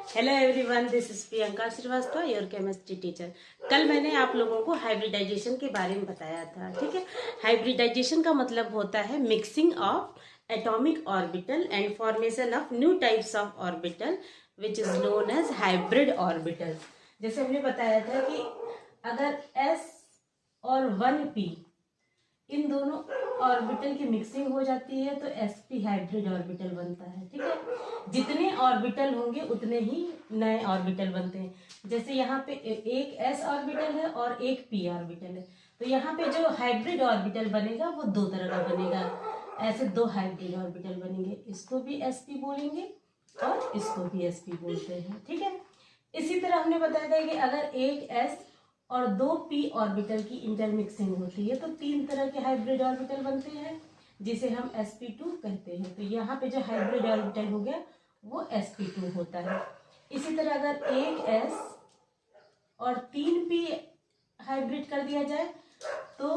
Hello everyone, this is Priyanka Srivastava, your chemistry teacher. कल मैंने आप लोगों को हाइब्रिडाइजेशन के बारे में बताया था। ठीक है, हाइब्रिडाइजेशन का मतलब होता है mixing of atomic orbital and formation of new types of orbital which is known as hybrid orbital. जैसे हमने बताया था कि अगर s और 1p इन दोनों ऑर्बिटल की मिक्सिंग हो जाती है तो sp हाइब्रिड ऑर्बिटल बनता है। ठीक है, जितने ऑर्बिटल होंगे उतने ही नए ऑर्बिटल बनते हैं। जैसे यहाँ पे एक s ऑर्बिटल है और एक p ऑर्बिटल है, तो यहाँ पे जो हाइब्रिड ऑर्बिटल बनेगा वो दो तरह का बनेगा। ऐसे दो हाइब्रिड ऑर्बिटल बनेंगे, इसको भी sp बोलेंगे और इसको भी sp बोलते हैं। ठीक है, इसी तरह हमने बताया था कि अगर एक s और दो p ऑर्बिटल की इंटरमिक्सिंग होती है तो तीन तरह के हाइब्रिड ऑर्बिटल बनते हैं, जिसे हम sp2 कहते हैं। तो यहाँ पे जो हाइब्रिड ऑर्बिटल हो गया वो sp2 होता है। इसी तरह अगर एक s और तीन p हाइब्रिड कर दिया जाए तो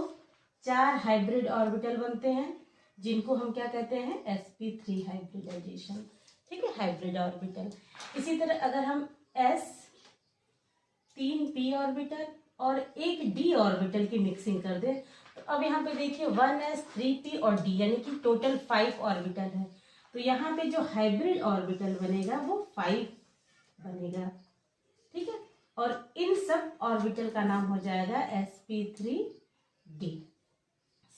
चार हाइब्रिड ऑर्बिटल बनते हैं, जिनको हम क्या कहते हैं, sp3 हाइब्रिडाइजेशन। ठीक है, हाइब्रिड ऑर्बिटल। इसी तरह अगर हम s तीन p ऑर्बिटल और एक d ऑर्बिटल की मिक्सिंग कर दे तो अब यहाँ पे देखिए 1s 3p और d यानी कि टोटल 5 ऑर्बिटल है। तो यहाँ पे जो हाइब्रिड ऑर्बिटल बनेगा वो 5 बनेगा। ठीक है, और इन सब ऑर्बिटल का नाम हो जाएगा sp3d,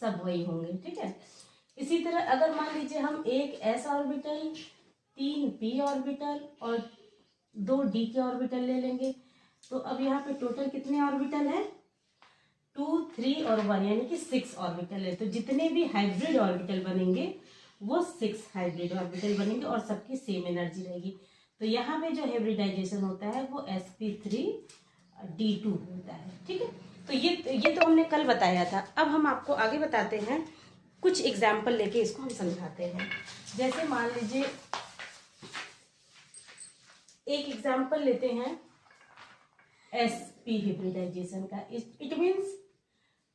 सब वही होंगे। ठीक है, इसी तरह अगर मान लीजिए हम एक s ऑर्बिटल, तीन p ऑर्बिटल और दो d के ऑर्बिटल ले लेंगे तो अब यहाँ पे टोटल कितने ऑर्बिटल है, 2, 3 और 1 यानी कि 6 ऑर्बिटल है। तो जितने भी हाइब्रिड ऑर्बिटल बनेंगे वो 6 हाइब्रिड ऑर्बिटल बनेंगे और सबकी सेम एनर्जी रहेगी। तो यहाँ पे जो हाइब्रिडाइजेशन होता है वो sp3d2 होता है। ठीक है, तो ये तो हमने कल बताया था। अब हम आपको आगे बताते हैं, कुछ एग्जाम्पल लेके इसको हम समझाते हैं। जैसे मान लीजिए एक एग्जाम्पल लेते हैं sp हाइब्रिडाइजेशन का। इट मीन्स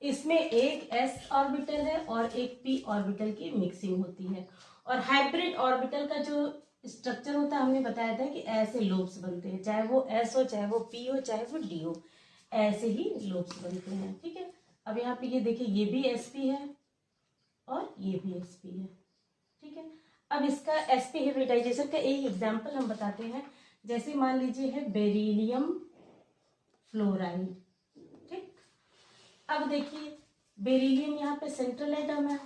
इसमें एक s ऑर्बिटल है और एक p ऑर्बिटल की मिक्सिंग होती है। और हाइब्रिड ऑर्बिटल का जो स्ट्रक्चर होता है हमने बताया था कि ऐसे लोब्स बनते हैं, चाहे वो s हो, चाहे वो p हो, चाहे वो d हो, ऐसे ही लोब्स बनते हैं। ठीक है, अब यहाँ पे ये देखिए, ये भी sp है और ये भी sp है। ठीक है, अब इसका sp हाइब्रिडाइजेशन का एक एग्जाम्पल हम बताते हैं। जैसे मान लीजिए है बेरिलियम फ्लोराइड। ठीक, अब देखिए बेरिलियम यहाँ पे सेंट्रल एटम है,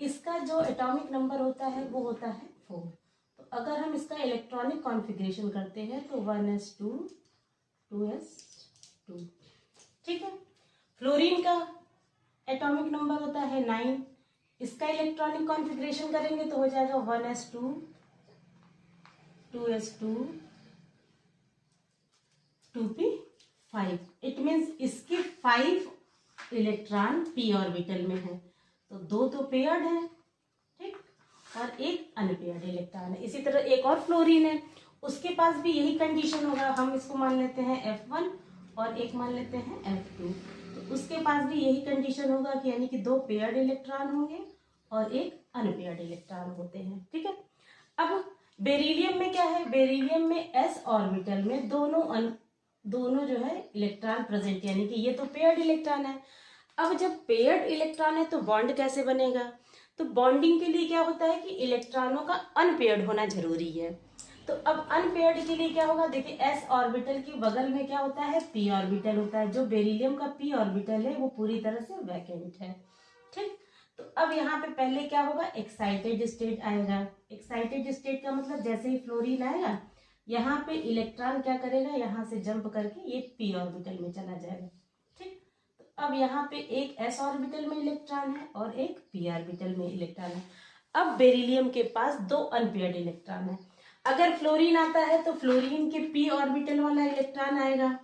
इसका जो एटॉमिक नंबर होता है वो होता है 4। तो अगर हम इसका इलेक्ट्रॉनिक कॉन्फ़िगरेशन करते हैं तो 1s2 2s2। ठीक है, फ्लोरीन का एटॉमिक नंबर होता है 9, इसका इलेक्ट्रॉनिक कॉन्फ़िगरेशन करेंगे तो हो जाएगा 1s2 2s2 2p5। It means इसके 5 इलेक्ट्रॉन p ऑर्बिटल में है, तो दो तो पेयर्ड है, ठीक, और एक अनपेयर्ड इलेक्ट्रॉन है। इसी तरह एक और फ्लोरीन है, उसके पास भी यही कंडीशन होगा। हम इसको मान लेते हैं F1 और एक मान लेते हैं F2, तो उसके पास भी यही कंडीशन होगा कि यानी कि दो पेयर्ड इलेक्ट्रॉन होंगे और एक अनपेयर्ड इलेक्ट्रॉन होते हैं। ठीक है, अब बेरिलियम में क्या है, बेरिलियम में s ऑर्बिटल में दोनों जो है इलेक्ट्रॉन प्रेजेंट, यानी कि ये तो पेयर्ड इलेक्ट्रॉन है। अब जब पेयर्ड इलेक्ट्रॉन है तो बॉन्ड कैसे बनेगा, तो बॉन्डिंग के लिए क्या होता है कि इलेक्ट्रॉनों का अनपेयर्ड होना जरूरी है। तो अब अनपेयर्ड के लिए क्या होगा, देखिए s ऑर्बिटल के बगल में क्या होता है, p ऑर्बिटल होता है। जो बेरिलियम का p ऑर्बिटल है वो पूरी तरह से वैकेंट है। ठीक, तो अब यहाँ पे पहले क्या होगा, एक्साइटेड स्टेट आएगा। एक्साइटेड स्टेट का मतलब जैसे ही फ्लोरीन आएगा यहाँ पे इलेक्ट्रॉन क्या करेगा, यहाँ से जंप करके ये p ऑर्बिटल में चला जाएगा। ठीक, तो अब यहाँ पे एक s ऑर्बिटल में इलेक्ट्रॉन है और एक p ऑर्बिटल में इलेक्ट्रॉन है। अब बेरिलियम के पास दो अनपेयर्ड इलेक्ट्रॉन है। अगर फ्लोरीन आता है तो फ्लोरीन के p ऑर्बिटल वाला इलेक्ट्रॉन आएगा,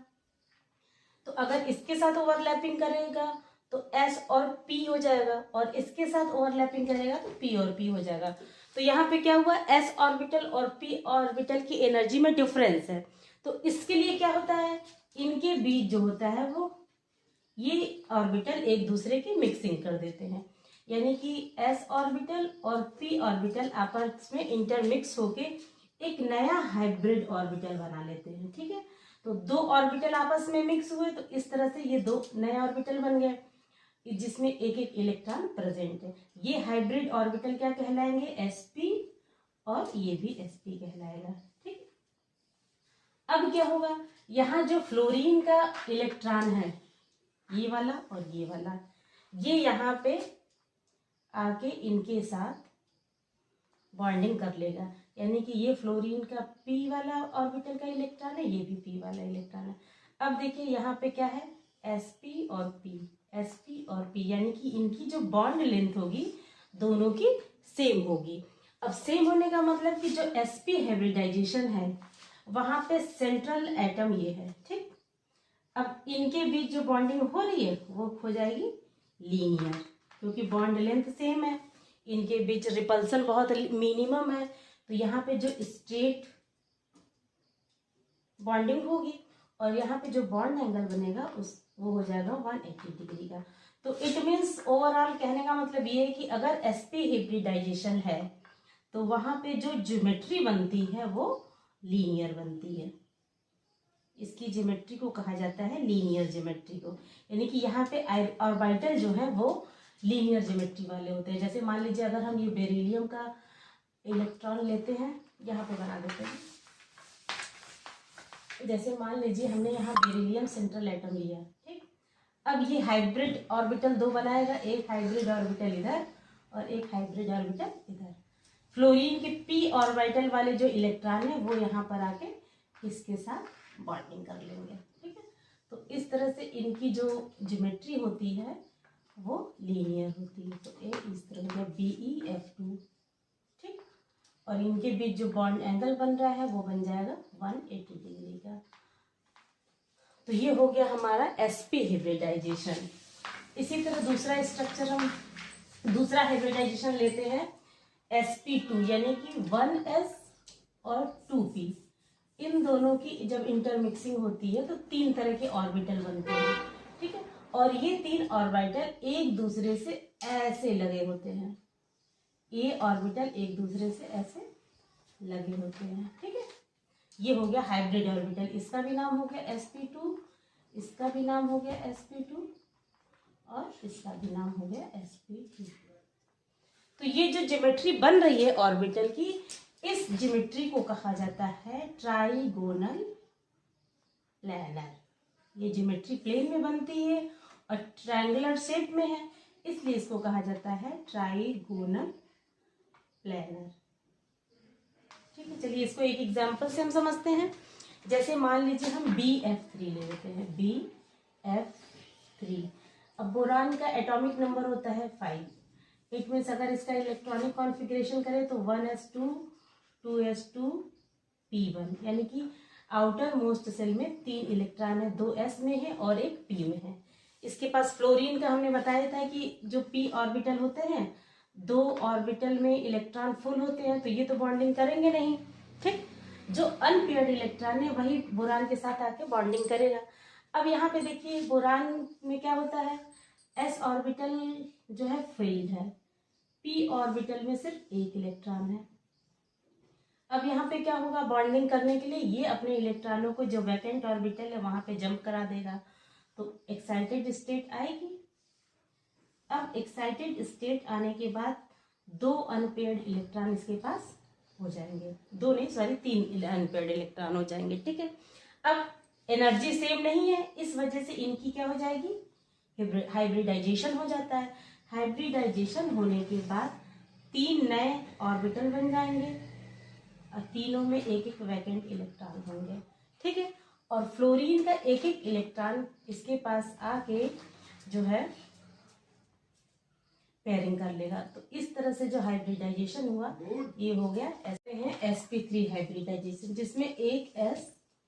तो अगर इसके साथ ओवरलैपिंग करेगा तो s और p हो जाएगा, और इसके साथ ओवरलैपिंग करेगा तो p और p हो जाएगा। तो यहाँ पे क्या हुआ, s ऑर्बिटल और p ऑर्बिटल की एनर्जी में डिफरेंस है। तो इसके लिए क्या होता है, इनके बीच जो होता है वो ये ऑर्बिटल एक दूसरे की मिक्सिंग कर देते हैं, यानी कि s ऑर्बिटल और p ऑर्बिटल आपस में इंटरमिक्स होके एक नया हाइब्रिड ऑर्बिटल बना लेते हैं। ठीक है, तो दो ऑर्बिटल आपस में मिक्स हुए तो इस तरह से ये दो नए ऑर्बिटल बन गए जिसमें एक एक इलेक्ट्रॉन प्रेजेंट है। ये हाइब्रिड ऑर्बिटल क्या कहलाएंगे? sp, और ये भी sp कहलाएगा। ठीक, अब क्या होगा, यहाँ जो फ्लोरीन का इलेक्ट्रॉन है ये वाला और ये वाला, ये यहाँ पे आके इनके साथ बॉन्डिंग कर लेगा, यानी कि ये फ्लोरीन का p वाला ऑर्बिटल का इलेक्ट्रॉन है, ये भी p वाला इलेक्ट्रॉन है। अब देखिए यहाँ पे क्या है, sp और p, sp और p, यानी कि इनकी जो बॉन्ड लेंथ होगी दोनों की सेम होगी। अब सेम होने का मतलब कि जो sp हाइब्रिडाइजेशन है वहां पे सेंट्रल एटम ये है। ठीक, अब इनके बीच जो बॉन्डिंग हो रही है वो हो जाएगी लीनियर, क्योंकि बॉन्ड लेंथ सेम है, इनके बीच रिपल्सन बहुत मिनिमम है, तो यहाँ पे जो स्ट्रेट बॉन्डिंग होगी और यहाँ पे जो बॉन्ड एंगल बनेगा वो हो जाएगा 180 डिग्री का। तो इट मीन्स ओवरऑल कहने का मतलब ये है कि अगर sp हाइब्रिडाइजेशन है तो वहां पे जो ज्योमेट्री बनती है वो लीनियर बनती है। इसकी ज्योमेट्री को कहा जाता है लीनियर ज्योमेट्री को, यानी कि यहाँ पे ऑर्बिटल जो है वो लीनियर ज्योमेट्री वाले होते हैं। जैसे मान लीजिए अगर हम ये बेरिलियम का इलेक्ट्रॉन लेते हैं, यहाँ पे बना देते हैं, जैसे मान लीजिए हमने यहाँ बेरिलियम सेंट्रल एटम लिया। ठीक, अब ये हाइब्रिड ऑर्बिटल दो बनाएगा, एक हाइब्रिड ऑर्बिटल इधर और एक हाइब्रिड ऑर्बिटल इधर। फ्लोरीन के p ऑर्बिटल वाले जो इलेक्ट्रॉन है वो यहाँ पर आके इसके साथ बॉन्डिंग कर लेंगे। ठीक है, तो इस तरह से इनकी जो ज्योमेट्री होती है वो लीनियर होती है। तो ए इस तरह का BeF2। ठीक, और इनके बीच जो बॉन्ड एंगल बन रहा है वो बन जाएगा 180 डिग्री का। तो ये हो गया हमारा sp हाइब्रिडाइजेशन। इसी तरह दूसरा स्ट्रक्चर हम दूसरा हाइब्रिडाइजेशन लेते हैं sp2, यानी कि 1s और 2p। इन दोनों की जब इंटरमिक्सिंग होती है तो तीन तरह के ऑर्बिटल बनते हैं। ठीक है, और ये तीन ऑर्बिटल एक दूसरे से ऐसे लगे होते हैं, ये ऑर्बिटल एक दूसरे से ऐसे लगे होते हैं। ठीक है, ये हो गया हाइब्रिड ऑर्बिटल, इसका भी नाम हो गया sp2, इसका भी नाम हो गया sp2 और इसका भी नाम हो गया sp2। तो ये जो ज्योमेट्री बन रही है ऑर्बिटल की, इस ज्योमेट्री को कहा जाता है ट्राइगोनल प्लेनर। ये ज्योमेट्री प्लेन में बनती है और ट्रायंगुलर शेप में है, इसलिए इसको कहा जाता है ट्राइगोनल प्लेनर। ठीक है, चलिए इसको एक एग्जांपल से हम समझते हैं। जैसे मान लीजिए हम BF3 ले लेते हैं, BF3। अब बोरान का एटॉमिक नंबर होता है 5। इट मीन्स अगर इसका इलेक्ट्रॉनिक कॉन्फ़िगरेशन करें तो 1s2 2s2 p1, यानी कि आउटर मोस्ट सेल में 3 इलेक्ट्रॉन है, 2s में है और एक p में है। इसके पास फ्लोरीन का हमने बताया था कि जो p ऑर्बिटल होते हैं, 2 ऑर्बिटल में इलेक्ट्रॉन फुल होते हैं तो ये तो बॉन्डिंग करेंगे नहीं। ठीक, जो अनपेयर्ड इलेक्ट्रॉन है वही बोरान के साथ आके बॉन्डिंग करेगा। अब यहाँ पे देखिए बोरान में क्या होता है, s ऑर्बिटल जो है फिल्ड है, p ऑर्बिटल में सिर्फ एक इलेक्ट्रॉन है। अब यहाँ पे क्या होगा, बॉन्डिंग करने के लिए ये अपने इलेक्ट्रॉनों को जो वैकेंट ऑर्बिटल है वहां पे जंप करा देगा, तो एक्साइटेड स्टेट आएगी। अब एक्साइटेड स्टेट आने के बाद 2 अनपेयर्ड इलेक्ट्रॉन इसके पास हो जाएंगे, 2 नहीं सॉरी 3 अनपेयर्ड इलेक्ट्रॉन हो जाएंगे। ठीक है, अब एनर्जी सेम नहीं है, इस वजह से इनकी क्या हो जाएगी, हाइब्रिडाइजेशन हो जाता है। हाइब्रिडाइजेशन होने के बाद 3 नए ऑर्बिटल बन जाएंगे और तीनों में एक एक वैकेंट इलेक्ट्रॉन होंगे। ठीक है, और फ्लोरीन का एक एक इलेक्ट्रॉन इसके पास आके जो है पेयरिंग कर लेगा। तो इस तरह से जो हाइब्रिडाइजेशन हुआ ये हो गया। ऐसे हैं sp3 हाइब्रिडाइजेशन, जिसमें एक s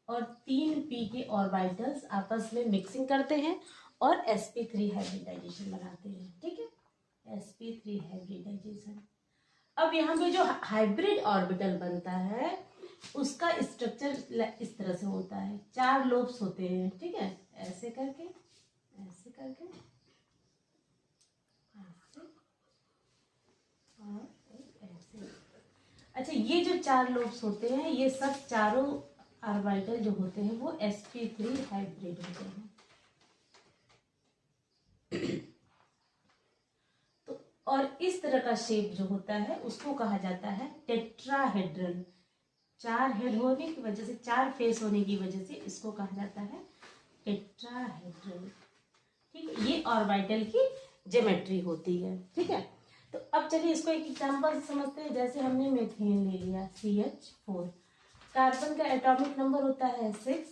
और 3 p के ऑर्बिटल्स आपस में मिक्सिंग करते हैं और sp3 हाइब्रिडाइजेशन बनाते हैं। ठीक है, sp3 हाइब्रिडाइजेशन। अब यहाँ पे जो हाइब्रिड ऑर्बिटल बनता है उसका स्ट्रक्चर इस तरह से होता है, 4 लोब्स होते हैं। ठीक है, ऐसे करके ऐसे करके ऐसे और ऐसे। अच्छा, ये जो 4 लोब्स होते हैं, ये सब चारों ऑर्बिटल जो होते हैं वो sp3 हाइब्रिड होते हैं। तो और इस तरह का शेप जो होता है उसको कहा जाता है टेट्राहेड्रल। 4 हेड होने की वजह से, 4 फेस होने की वजह से इसको कहा जाता है टेट्राहेड्रल। ठीक है, ये ऑर्बिटल की ज्योमेट्री होती है। ठीक है, तो अब चलिए इसको एक एग्जांपल से समझते हैं। जैसे हमने मीथेन ले लिया CH4, कार्बन का एटॉमिक नंबर होता है 6,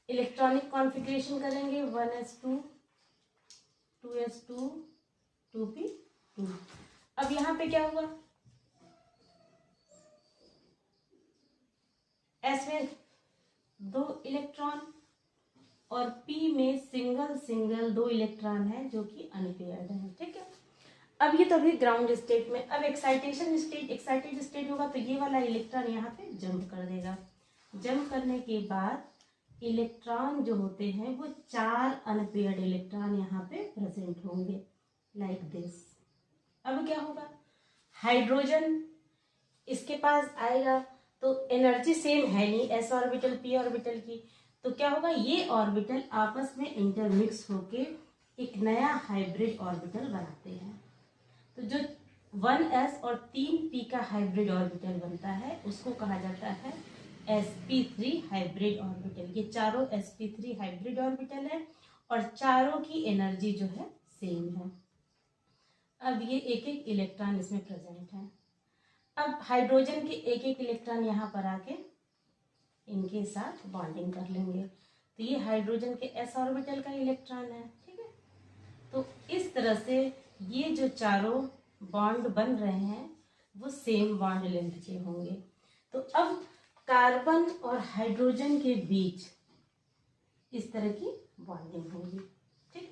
इलेक्ट्रॉनिक कॉन्फ़िगरेशन करेंगे 1s2 2s2 2p2। अब यहाँ पे क्या हुआ, S में 2 इलेक्ट्रॉन और P में सिंगल 2 इलेक्ट्रॉन है जो कि अनपेयर्ड है। ठीक है, अब ये तो अभी ग्राउंड स्टेट में। अब एक्साइटेड स्टेट होगा तो ये वाला इलेक्ट्रॉन यहाँ पे जंप कर देगा। जंप करने के बाद इलेक्ट्रॉन जो होते हैं वो 4 अनपेयर्ड इलेक्ट्रॉन यहाँ पे प्रेजेंट होंगे लाइक दिस। अब क्या होगा, हाइड्रोजन इसके पास आएगा तो एनर्जी सेम है नहीं, s ऑर्बिटल p ऑर्बिटल की, तो क्या होगा, ये ऑर्बिटल आपस में इंटरमिक्स होके एक नया हाइब्रिड ऑर्बिटल बनाते हैं। तो जो 1s और 3p का हाइब्रिड ऑर्बिटल बनता है उसको कहा जाता है sp3 हाइब्रिड ऑर्बिटल। ये चारों sp3 हाइब्रिड ऑर्बिटल है और चारों की एनर्जी जो है सेम है। अब ये एक एक इलेक्ट्रॉन इसमें प्रेजेंट है। अब हाइड्रोजन के एक एक इलेक्ट्रॉन यहाँ पर आके इनके साथ बॉन्डिंग कर लेंगे, तो ये हाइड्रोजन के s ऑर्बिटल का इलेक्ट्रॉन है। ठीक है, तो इस तरह से ये जो चारों बॉन्ड बन रहे हैं वो सेम बॉन्ड लेंथ के होंगे। तो अब कार्बन और हाइड्रोजन के बीच इस तरह की बॉन्डिंग होगी। ठीक,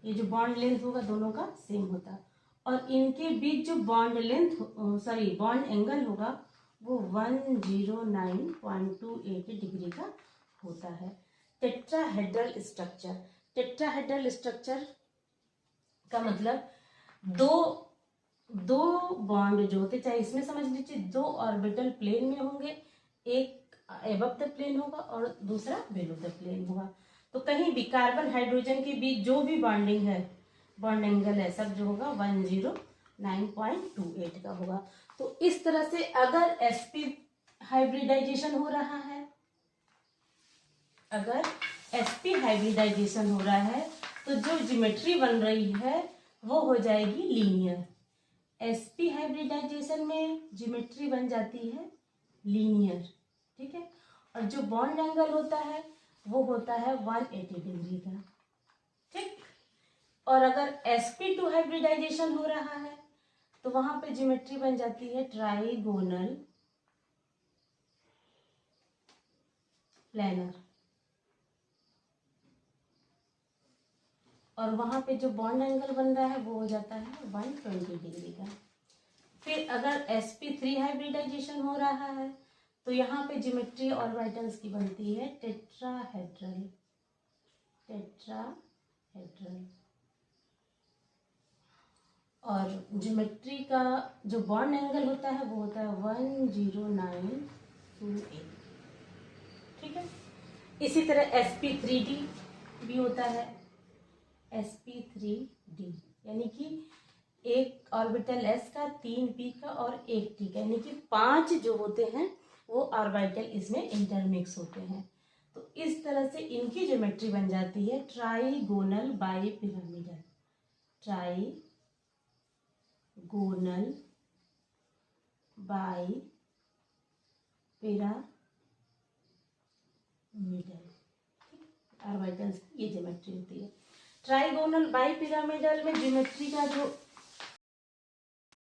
ये जो बॉन्ड लेंथ होगा दोनों का सेम होता, और इनके बीच जो बॉन्ड एंगल होगा वो 109.28 डिग्री का होता है। टेट्राहेड्रल स्ट्रक्चर का मतलब दो बॉन्ड जो होते, चाहे इसमें समझ लीजिए 2 ऑर्बिटल प्लेन में होंगे, एक एबव द प्लेन होगा और दूसरा बिलो द प्लेन होगा। तो कहीं भी कार्बन हाइड्रोजन के बीच जो भी बॉन्डिंग है, बॉन्ड एंगल है, सब जो होगा 109.28 का होगा। तो इस तरह से अगर sp हाइब्रिडाइजेशन हो रहा है, तो जो ज्योमेट्री बन रही है वो हो जाएगी लीनियर। sp हाइब्रिडाइजेशन में ज्योमेट्री बन जाती है लीनियर। ठीक है, और जो बॉन्ड एंगल होता है वो होता है 180 डिग्री का। ठीक, और अगर sp2 हाइब्रिडाइजेशन हो रहा है तो वहां पे ज्योमेट्री बन जाती है ट्राइगोनल प्लेनर, और वहां पे जो बॉन्ड एंगल बन रहा है वो हो जाता है 120 डिग्री का। फिर अगर sp3 हाइब्रिडाइजेशन हो रहा है तो यहाँ पे ज्योमेट्री ऑर्बिटल्स की बनती है टेट्राहेड्रल, और ज्योमेट्री का जो बॉन्ड एंगल होता है वो होता है 10928। ठीक है, इसी तरह sp3d भी होता है, sp3d यानी कि एक ऑर्बिटल s का, 3 p का और 1 t का, यानी कि 5 जो होते हैं वो ऑर्बिटल इसमें इंटरमिक्स होते हैं। तो इस तरह से इनकी ज्योमेट्री बन जाती है trigonal bipyramidal, trigonal bipyramidal orbitals, ये ज्योमेट्री होती है। ट्राइगोनल बाइपिरामिडल में ज्योमेट्री का जो